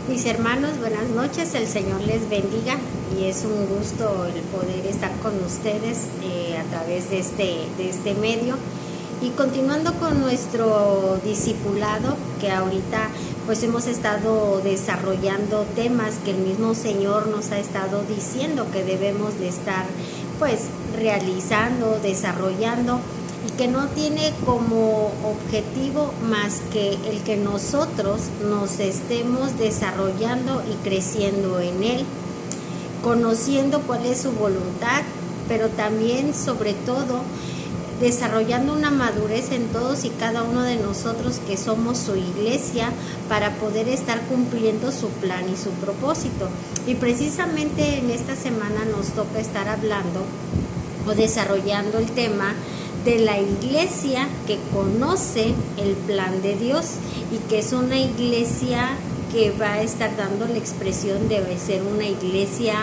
Mis hermanos, buenas noches, el Señor les bendiga y es un gusto el poder estar con ustedes a través de este medio y continuando con nuestro discipulado que ahorita pues hemos estado desarrollando temas que el mismo Señor nos ha estado diciendo que debemos de estar pues realizando, desarrollando y que no tiene como objetivo más que el que nosotros nos estemos desarrollando y creciendo en Él, conociendo cuál es su voluntad, pero también, sobre todo, desarrollando una madurez en todos y cada uno de nosotros que somos su iglesia para poder estar cumpliendo su plan y su propósito. Y precisamente en esta semana nos toca estar hablando o desarrollando el tema de la iglesia que conoce el plan de Dios y que es una iglesia que va a estar dando la expresión de ser una iglesia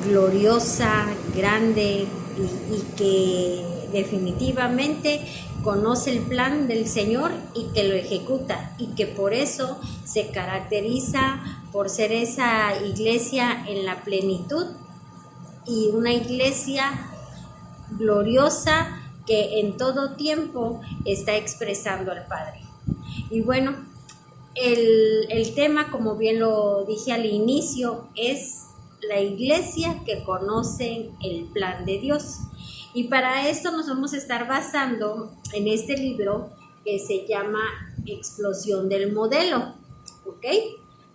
gloriosa, grande y que definitivamente conoce el plan del Señor y que lo ejecuta y que por eso se caracteriza por ser esa iglesia en la plenitud y una iglesia gloriosa que en todo tiempo está expresando al Padre. Y bueno, el tema, como bien lo dije al inicio, es la iglesia que conoce el plan de Dios. Y para esto nos vamos a estar basando en este libro que se llama Explosión del Modelo, ¿ok?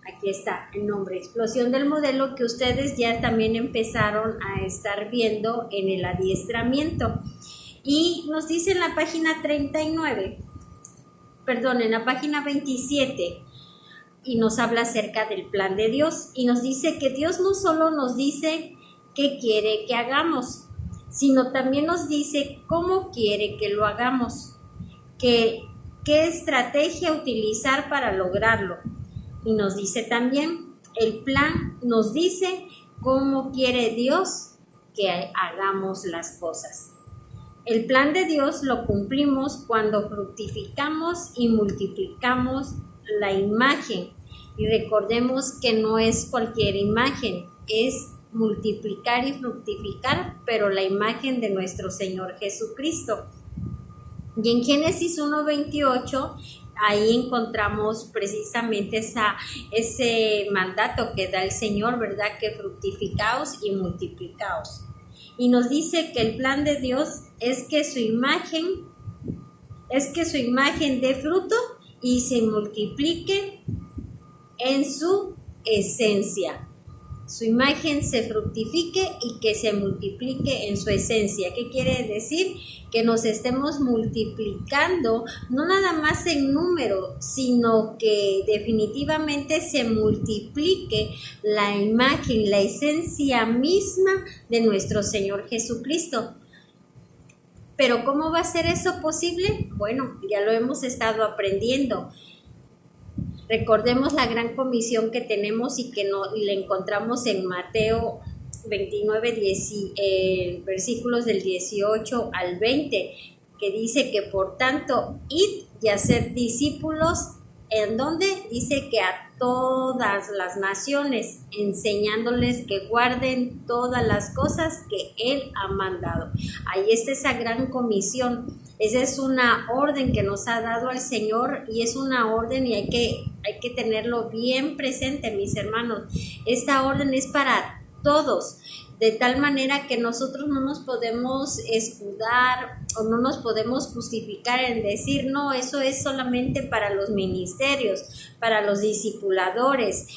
Aquí está el nombre, Explosión del Modelo, que ustedes ya también empezaron a estar viendo en el adiestramiento. Y nos dice en la página 27, y nos habla acerca del plan de Dios. Y nos dice que Dios no solo nos dice qué quiere que hagamos, sino también nos dice cómo quiere que lo hagamos, qué estrategia utilizar para lograrlo. Y nos dice también, el plan nos dice cómo quiere Dios que hagamos las cosas. El plan de Dios lo cumplimos cuando fructificamos y multiplicamos la imagen. Y recordemos que no es cualquier imagen, es multiplicar y fructificar, pero la imagen de nuestro Señor Jesucristo. Y en Génesis 1:28, ahí encontramos precisamente ese mandato que da el Señor, ¿verdad? Que fructificaos y multiplicaos. Y nos dice que el plan de Dios es que su imagen dé fruto y se multiplique en su esencia. Su imagen se fructifique y que se multiplique en su esencia. ¿Qué quiere decir? Que nos estemos multiplicando, no nada más en número, sino que definitivamente se multiplique la imagen, la esencia misma de nuestro Señor Jesucristo. Pero ¿cómo va a ser eso posible? Bueno, ya lo hemos estado aprendiendo. Recordemos la gran comisión que tenemos y que la encontramos en Mateo 29, versículos del 18 al 20, que dice que por tanto, id y hacer discípulos, ¿en dónde? Dice que a todas las naciones, enseñándoles que guarden todas las cosas que Él ha mandado. Ahí está esa gran comisión. Esa es una orden que nos ha dado el Señor y es una orden y hay que tenerlo bien presente, mis hermanos. Esta orden es para todos, de tal manera que nosotros no nos podemos escudar o no nos podemos justificar en decir, no, eso es solamente para los ministerios, para los discipuladores,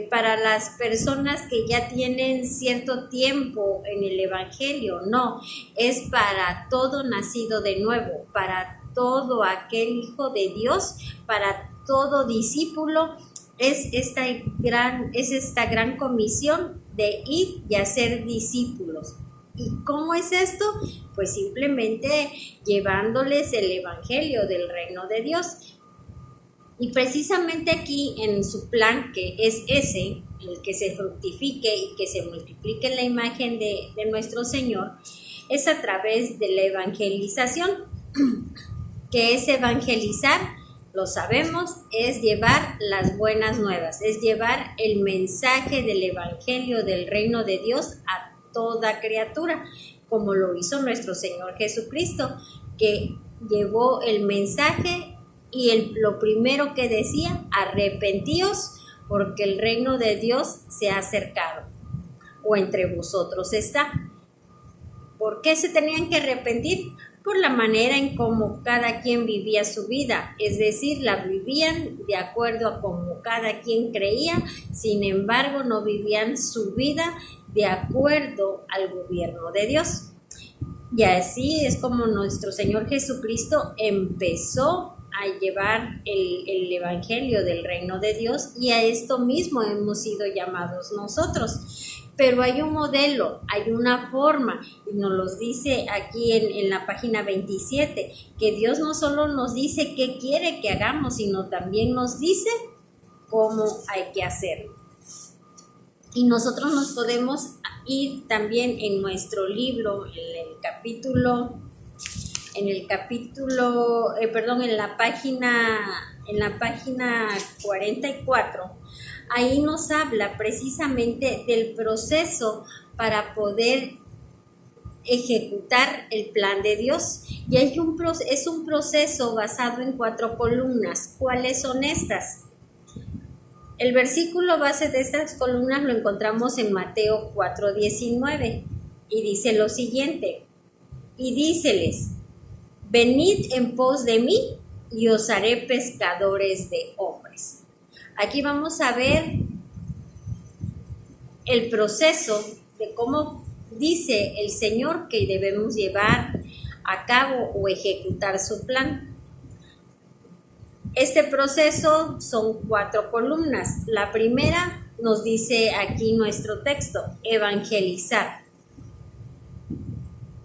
para las personas que ya tienen cierto tiempo en el Evangelio. No, es para todo nacido de nuevo, para todo aquel hijo de Dios, para todo discípulo. Es esta gran comisión de ir y hacer discípulos. ¿Y cómo es esto? Pues simplemente llevándoles el evangelio del reino de Dios. Y precisamente aquí en su plan, que es ese, el que se fructifique y que se multiplique la imagen de nuestro Señor, es a través de la evangelización, que es evangelizar lo sabemos, es llevar las buenas nuevas, es llevar el mensaje del Evangelio del reino de Dios a toda criatura, como lo hizo nuestro Señor Jesucristo, que llevó el mensaje y lo primero que decía: arrepentíos, porque el reino de Dios se ha acercado, o entre vosotros está. ¿Por qué se tenían que arrepentir? Por la manera en cómo cada quien vivía su vida, es decir, la vivían de acuerdo a cómo cada quien creía, sin embargo no vivían su vida de acuerdo al gobierno de Dios. Y así es como nuestro Señor Jesucristo empezó a llevar el Evangelio del reino de Dios, y a esto mismo hemos sido llamados nosotros. Pero hay un modelo, hay una forma, y nos lo dice aquí en la página 27, que Dios no solo nos dice qué quiere que hagamos, sino también nos dice cómo hay que hacerlo. Y nosotros nos podemos ir también en nuestro libro, en la página 44, ahí nos habla precisamente del proceso para poder ejecutar el plan de Dios. Y es un proceso basado en 4 columnas. ¿Cuáles son estas? El versículo base de estas columnas lo encontramos en Mateo 4:19 y dice lo siguiente: y díceles, venid en pos de mí y os haré pescadores de hombres. Aquí vamos a ver el proceso de cómo dice el Señor que debemos llevar a cabo o ejecutar su plan. Este proceso son 4 columnas. La primera nos dice aquí nuestro texto: evangelizar.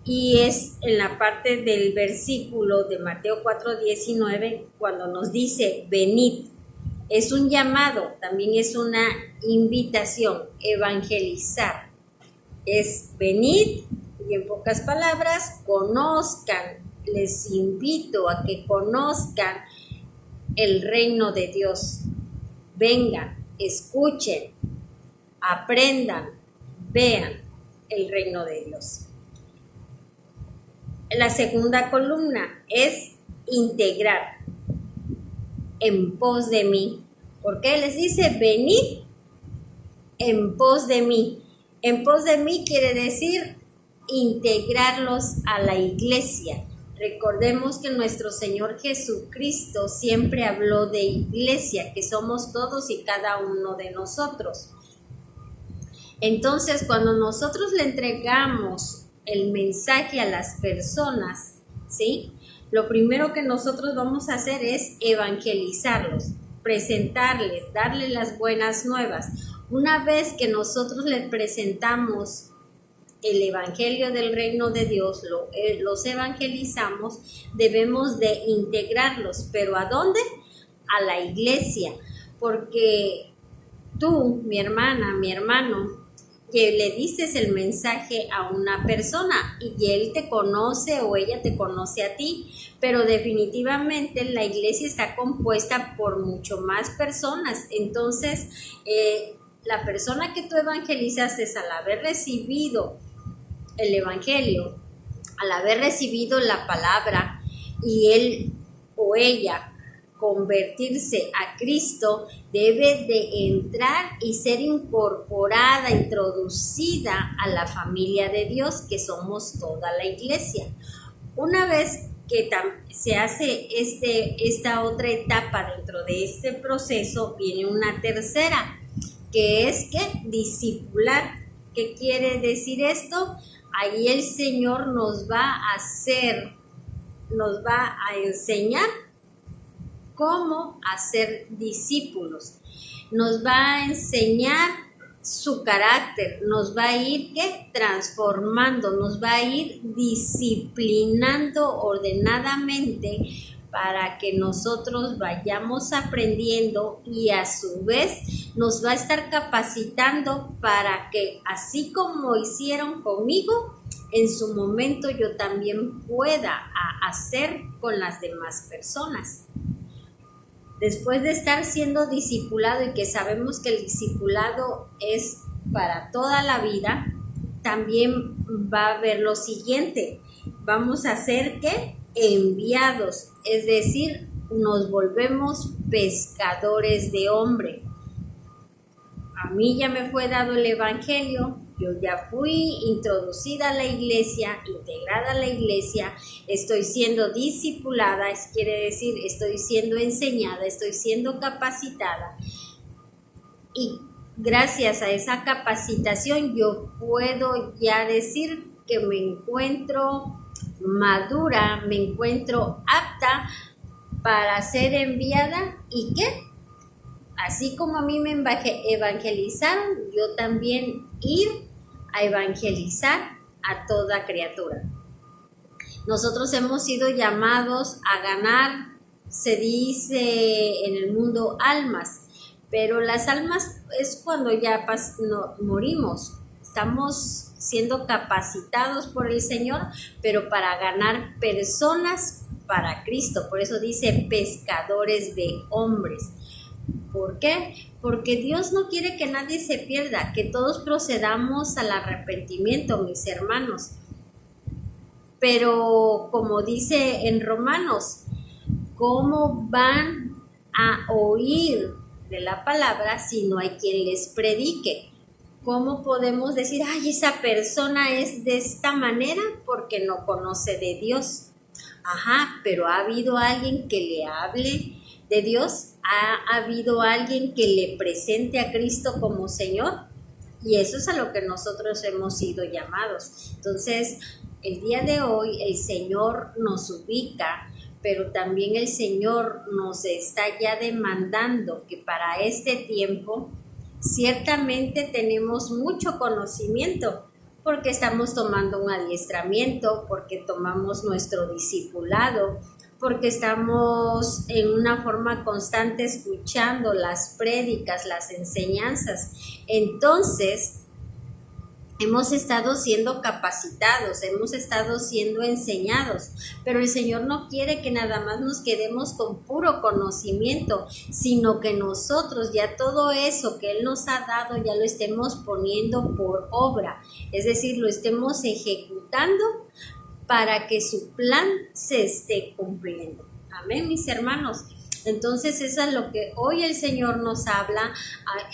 Y es en la parte del versículo de Mateo 4:19 cuando nos dice venid. Es un llamado, también es una invitación. Evangelizar es venid, y en pocas palabras, conozcan. Les invito a que conozcan el reino de Dios. Vengan, escuchen, aprendan, vean el reino de Dios. La segunda columna es integrar, en pos de mí. ¿Por qué les dice venid en pos de mí? En pos de mí quiere decir integrarlos a la iglesia. Recordemos que nuestro Señor Jesucristo siempre habló de iglesia, que somos todos y cada uno de nosotros. Entonces, cuando nosotros le entregamos el mensaje a las personas, ¿sí?, lo primero que nosotros vamos a hacer es evangelizarlos, presentarles, darles las buenas nuevas. Una vez que nosotros les presentamos el Evangelio del reino de Dios, los evangelizamos, debemos de integrarlos. ¿Pero a dónde? A la iglesia. Porque tú, mi hermana, mi hermano, que le diste el mensaje a una persona y él te conoce o ella te conoce a ti, pero definitivamente la iglesia está compuesta por mucho más personas. Entonces, la persona que tú evangelizaste, al haber recibido el evangelio, al haber recibido la palabra y él o ella convertirse a Cristo, debe de entrar y ser incorporada, introducida a la familia de Dios, que somos toda la iglesia. Una vez que se hace esta otra etapa dentro de este proceso, viene una tercera, que es discipular. ¿Qué quiere decir esto? Ahí el Señor nos va a enseñar cómo hacer discípulos, nos va a enseñar su carácter, nos va a ir transformando, nos va a ir disciplinando ordenadamente para que nosotros vayamos aprendiendo, y a su vez nos va a estar capacitando para que, así como hicieron conmigo, en su momento yo también pueda hacer con las demás personas. Después de estar siendo discipulado y que sabemos que el discipulado es para toda la vida, también va a haber lo siguiente. Vamos a ser ¿qué? Enviados, es decir, nos volvemos pescadores de hombre. A mí ya me fue dado el evangelio, yo ya fui introducida a la iglesia, integrada a la iglesia, estoy siendo discipulada, quiere decir, estoy siendo enseñada, estoy siendo capacitada. Y gracias a esa capacitación yo puedo ya decir que me encuentro madura, me encuentro apta para ser enviada y ¿qué? Así como a mí me evangelizaron, yo también ir a evangelizar a toda criatura. Nosotros hemos sido llamados a ganar, se dice en el mundo, almas, pero las almas es cuando ya morimos. Estamos siendo capacitados por el Señor, pero para ganar personas para Cristo. Por eso dice pescadores de hombres. ¿Por qué? Porque Dios no quiere que nadie se pierda, que todos procedamos al arrepentimiento, mis hermanos. Pero como dice en Romanos, ¿cómo van a oír de la palabra si no hay quien les predique? ¿Cómo podemos decir, ay, esa persona es de esta manera porque no conoce de Dios? Ajá, pero ¿ha habido alguien que le hable de Dios? ¿Ha habido alguien que le presente a Cristo como Señor? Y eso es a lo que nosotros hemos sido llamados. Entonces, el día de hoy el Señor nos ubica, pero también el Señor nos está ya demandando que para este tiempo ciertamente tenemos mucho conocimiento, porque estamos tomando un adiestramiento, porque tomamos nuestro discipulado, porque estamos en una forma constante escuchando las prédicas, las enseñanzas. Entonces, hemos estado siendo capacitados, hemos estado siendo enseñados, pero el Señor no quiere que nada más nos quedemos con puro conocimiento, sino que nosotros ya todo eso que Él nos ha dado ya lo estemos poniendo por obra, es decir, lo estemos ejecutando para que su plan se esté cumpliendo. Amén, mis hermanos. Entonces eso es lo que hoy el Señor nos habla,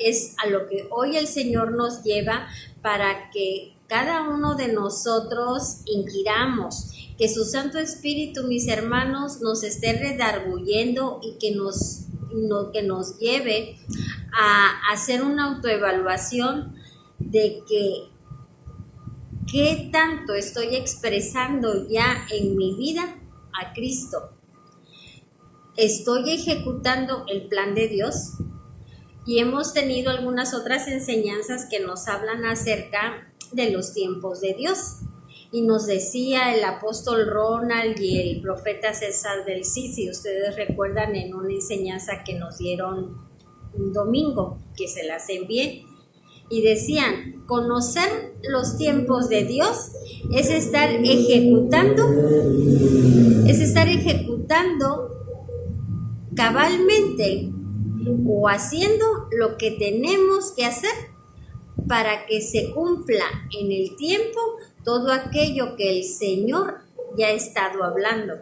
es a lo que hoy el Señor nos lleva para que cada uno de nosotros inquiramos, que su Santo Espíritu, mis hermanos, nos esté redarguyendo y que nos lleve a hacer una autoevaluación de qué tanto estoy expresando ya en mi vida a Cristo. Estoy ejecutando el plan de Dios. Y hemos tenido algunas otras enseñanzas que nos hablan acerca de los tiempos de Dios. Y nos decía el apóstol Ronald y el profeta César del Sí, si ustedes recuerdan, en una enseñanza que nos dieron un domingo, que se las envié. Y decían, conocer los tiempos de Dios es estar ejecutando cabalmente o haciendo lo que tenemos que hacer para que se cumpla en el tiempo todo aquello que el Señor ya ha estado hablando.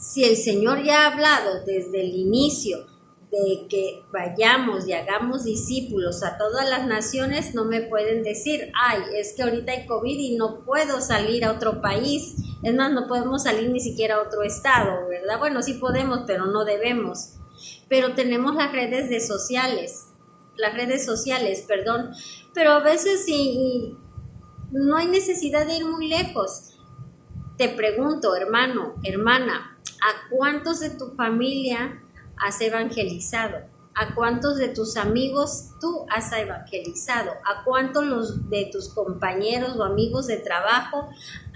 Si el Señor ya ha hablado desde el inicio de que vayamos y hagamos discípulos a todas las naciones, no me pueden decir, ay, es que ahorita hay COVID y no puedo salir a otro país, es más, no podemos salir ni siquiera a otro estado, ¿verdad? Bueno, sí podemos, pero no debemos. Pero tenemos las redes sociales, pero a veces sí, no hay necesidad de ir muy lejos. Te pregunto, hermano, hermana, ¿a cuántos de tu familia has evangelizado? ¿A cuántos de tus amigos tú has evangelizado? ¿A cuántos de tus compañeros o amigos de trabajo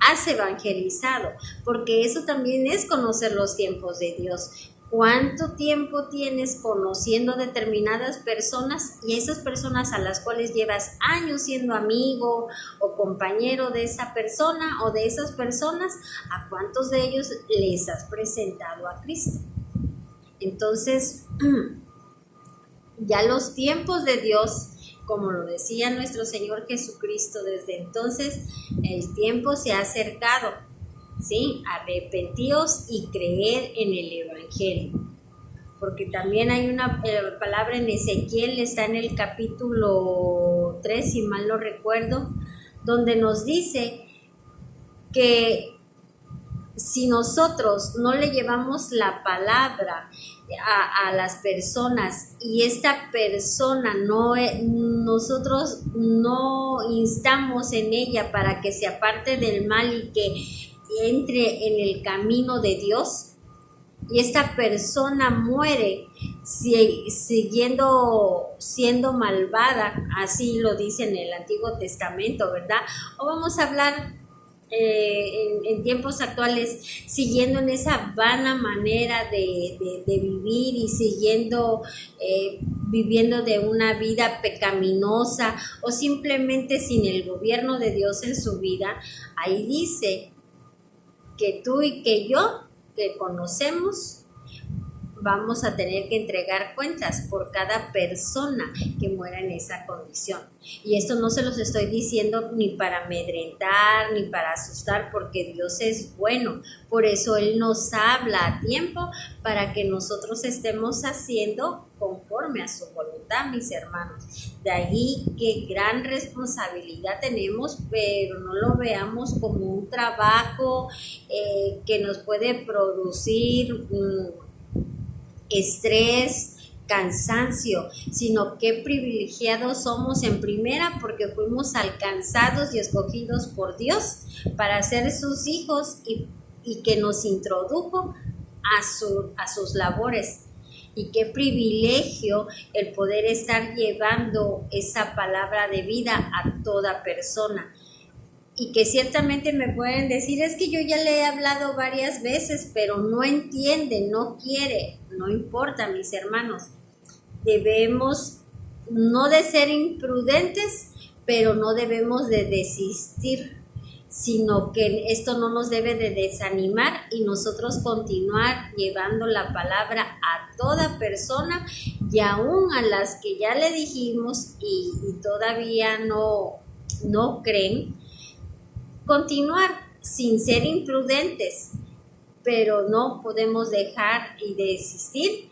has evangelizado? Porque eso también es conocer los tiempos de Dios. ¿Cuánto tiempo tienes conociendo determinadas personas y esas personas a las cuales llevas años siendo amigo o compañero de esa persona o de esas personas? ¿A cuántos de ellos les has presentado a Cristo? Entonces, ya los tiempos de Dios, como lo decía nuestro Señor Jesucristo, desde entonces el tiempo se ha acercado, ¿sí? Arrepentíos y creer en el Evangelio. Porque también hay una palabra en Ezequiel, está en el capítulo 3, si mal no recuerdo, donde nos dice que si nosotros no le llevamos la palabra a las personas y esta persona nosotros no instamos en ella para que se aparte del mal y que entre en el camino de Dios, y esta persona muere siendo malvada, así lo dice en el Antiguo Testamento, ¿verdad? O vamos a hablar en tiempos actuales, siguiendo en esa vana manera de vivir y viviendo de una vida pecaminosa o simplemente sin el gobierno de Dios en su vida. Ahí dice que tú y que yo, que conocemos, vamos a tener que entregar cuentas por cada persona que muera en esa condición. Y esto no se los estoy diciendo ni para amedrentar, ni para asustar, porque Dios es bueno. Por eso Él nos habla a tiempo para que nosotros estemos haciendo conforme a su voluntad, mis hermanos. De ahí que gran responsabilidad tenemos, pero no lo veamos como un trabajo que nos puede producir estrés, cansancio, sino que privilegiados somos en primera porque fuimos alcanzados y escogidos por Dios para ser sus hijos y que nos introdujo a sus labores. Y qué privilegio el poder estar llevando esa palabra de vida a toda persona. Y que ciertamente me pueden decir, es que yo ya le he hablado varias veces, pero no entiende, no quiere. No importa, mis hermanos. Debemos no de ser imprudentes, pero no debemos de desistir, sino que esto no nos debe de desanimar y nosotros continuar llevando la palabra a toda persona y aún a las que ya le dijimos y todavía no creen, continuar sin ser imprudentes, pero no podemos dejar y desistir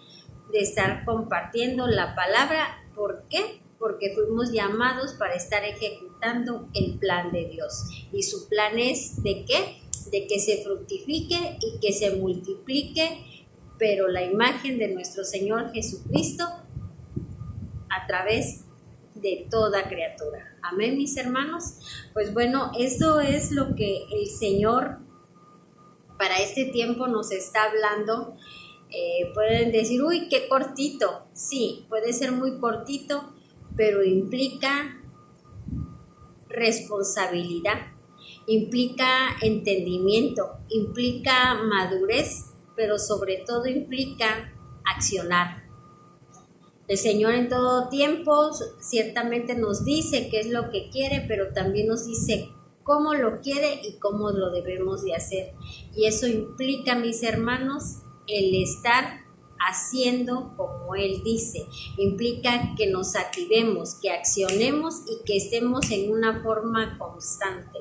de estar compartiendo la palabra. ¿Por qué? Porque fuimos llamados para estar ejecutando el plan de Dios. Y su plan es ¿de qué? De que se fructifique y que se multiplique, pero la imagen de nuestro Señor Jesucristo a través de toda criatura. Amén, mis hermanos. Pues bueno, esto es lo que el Señor para este tiempo nos está hablando. Pueden decir, uy, qué cortito. Sí, puede ser muy cortito, pero implica responsabilidad, implica entendimiento, implica madurez, pero sobre todo implica accionar. El Señor en todo tiempo ciertamente nos dice qué es lo que quiere, pero también nos dice cómo lo quiere y cómo lo debemos de hacer. Y eso implica, mis hermanos, el estar haciendo como Él dice. Implica que nos activemos, que accionemos y que estemos en una forma constante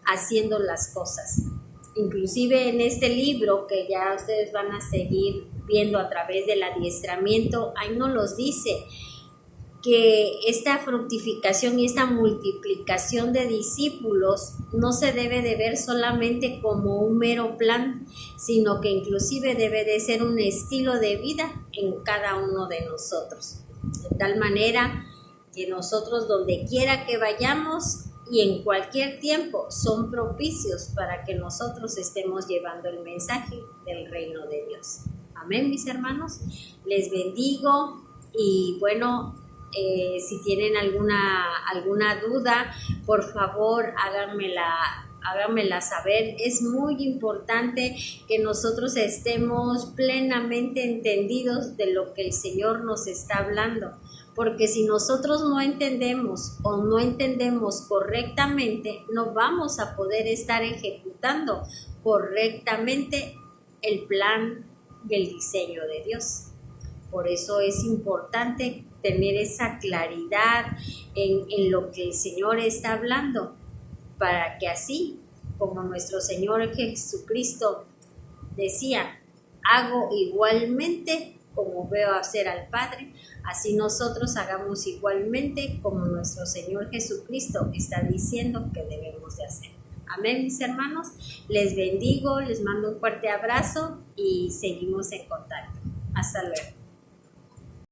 haciendo las cosas. Inclusive en este libro que ya ustedes van a seguir viendo a través del adiestramiento, ahí nos los dice que esta fructificación y esta multiplicación de discípulos no se debe de ver solamente como un mero plan, sino que inclusive debe de ser un estilo de vida en cada uno de nosotros. De tal manera que nosotros donde quiera que vayamos y en cualquier tiempo son propicios para que nosotros estemos llevando el mensaje del reino de Dios. Amén, mis hermanos. Les bendigo y bueno, si tienen alguna duda, por favor háganmela saber. Es muy importante que nosotros estemos plenamente entendidos de lo que el Señor nos está hablando, porque si nosotros no entendemos o no entendemos correctamente, no vamos a poder estar ejecutando correctamente el plan y el diseño de Dios. Por eso es importante tener esa claridad en lo que el Señor está hablando, para que así como nuestro Señor Jesucristo decía, hago igualmente como veo hacer al Padre, así nosotros hagamos igualmente como nuestro Señor Jesucristo está diciendo que debemos de hacer. Amén, mis hermanos. Les bendigo, les mando un fuerte abrazo y seguimos en contacto. Hasta luego.